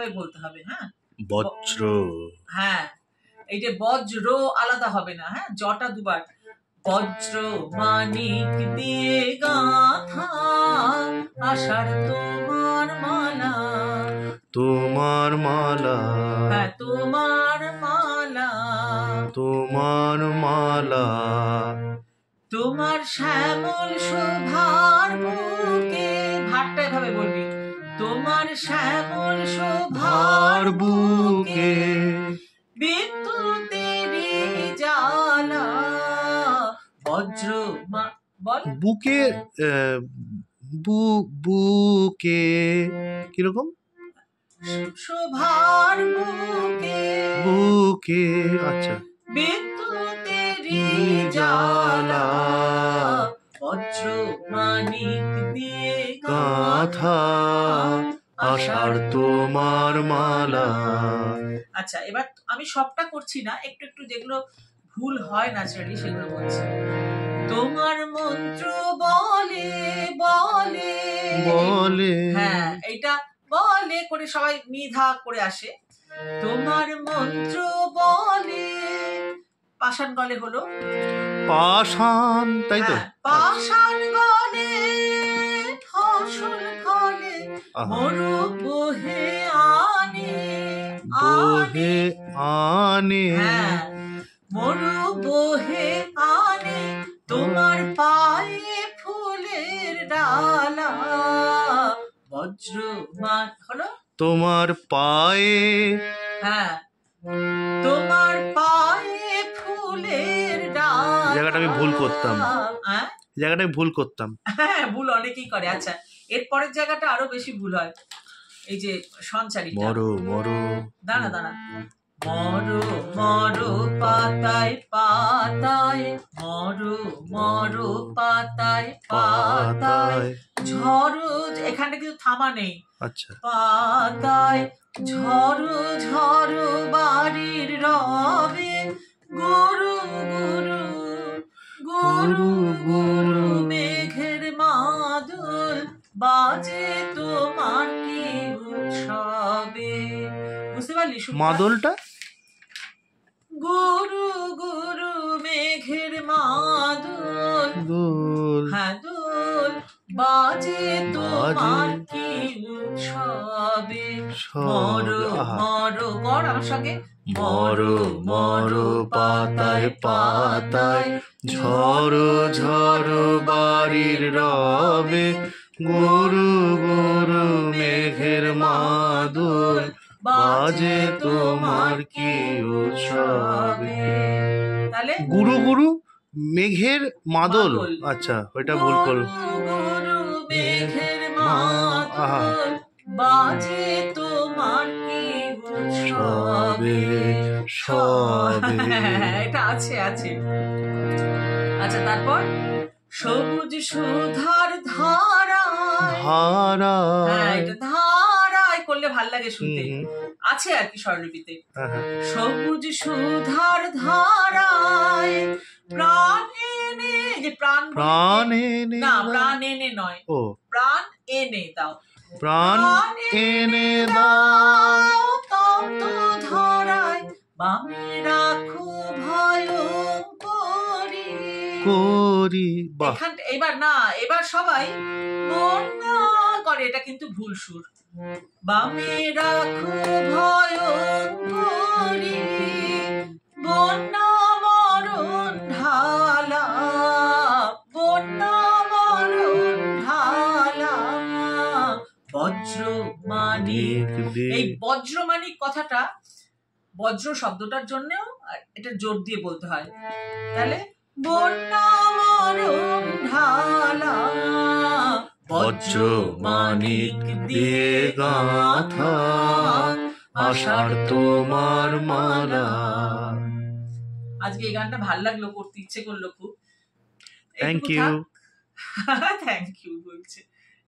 ভাবে বলতে হবে। হ্যাঁ, বজ্র। হ্যাঁ, এই যে বজ্র আলাদা হবে না। হ্যাঁ, জটা দুবার। বজ্র মানিক দিয়ে গাঁথা আষাঢ় তোমার মালা। তোমার মালা। হ্যাঁ, তোমার মালা। তোমার মালা। তোমার শ্যামল শোভার বুকে, ভাটটা এভাবে বলবি। তোমার শ্যামল শোভার বুকে বিদ্যুতেরই জ্বালা। বজ্র বল। বুকে বুকে কিরকম? শোভার বুকে বুকে। আচ্ছা। বিদ্যুতেরই জ্বালা। বজ্র মানিক দিয়ে গাঁথা আষাঢ় তোমার মালা। আচ্ছা, এবার আমি সবটা করছি না, একটু একটু যেগুলো ভুল হয় ন্যাচারালি সেগুলো বলছি। তোমার মন্ত্র বলে বলে বলে। হ্যাঁ, এইটা বলে করে সবাই নিধা করে আসে। তোমার মন্ত্র বলে, পাষাণ গলে হলো পাষাণ, তাই তো? পাষাণ গলে ফসল ফলে মরু বহে আনে। বহে আনে। হ্যাঁ, মরু বহে আনে তোমার পায়ে ফুলের ডালা। বজ্র মান হলো তোমার পায়ে। হ্যাঁ, তোমার পায়ে ফুলের ডালা। জায়গাটা আমি ভুল করতাম। হ্যাঁ, জায়গাটা ভুল করতাম। হ্যাঁ, ভুল অনেকেই করে। আচ্ছা, এরপরের জায়গাটা আরো বেশি ভুল হয়। এই যে সঞ্চারিতা। মরো মরো। দাঁড়া দাঁড়া। মরো মরো পাতায় পাতায়, মরো মরো পাতায় পাতায় ঝড়ো। এখানে কিন্তু থামা নেই। আচ্ছা। পাতায় ঝড়ো ঝড়ো বাড়ির রবে গুরু গুরু গুরু গুরু মেঘের মাদল বাজে তোমার কি উৎসবে। বুঝতে পারলি মাদলটা? গুরু গুরু মেঘের মাদল দোল। হ্যাঁ, দোল বাজে তোমার কি উৎসবে। মরো মরো কর আমার সঙ্গে। মরো মরো পাতায় পাতায় ঝড়ো ঝড়ো বাড়ির রবে গুরু গুরু মেঘের মাদল বাজে তোমার কি উৎসবে। তাহলে গুরু গুরু মেঘের মাদল। আচ্ছা, ওইটা ভুল করল। গুরু মেঘের মাদল বাজে তোমার কি উৎসবে। সবে। এটা আছে আছে। আচ্ছা, তারপর সবুজ সুধার ধারা। ধারা। হ্যাঁ, এটা ধারায় করলে ভাল লাগে শুনতে। আছে আর কি স্বরলিপিতে। সবুজ সুধার ধারায় প্রাণ এনে, যে প্রাণ এনে না, প্রাণ এনে নয়, ও প্রাণ এনে দাও। প্রাণ এনে দাও তপ্ত ধরায় বামে রাখো ভয়ঙ্করী করি। এবার না, এবার সবাই বন্যা করে, এটা কিন্তু ভুল সুর। বামে রাখো ভয়ঙ্করী বন্যা মরণ ঢালা। বন্যা মরণ ঢালা। বজ্র মানিক। এই বজ্র মানিক কথাটা বজ্র শব্দটার জন্যও এটা জোর দিয়ে বলতে হয়। তাহলে বন্যা মরণ ঢালা। বজ্র মানিক দিয়ে গাঁথা আষাঢ় তোমার মালা। আজকে এই গানটা ভাল লাগলো, করতে ইচ্ছে করলো খুব। Thank you. থ্যাংক ইউ বলছে।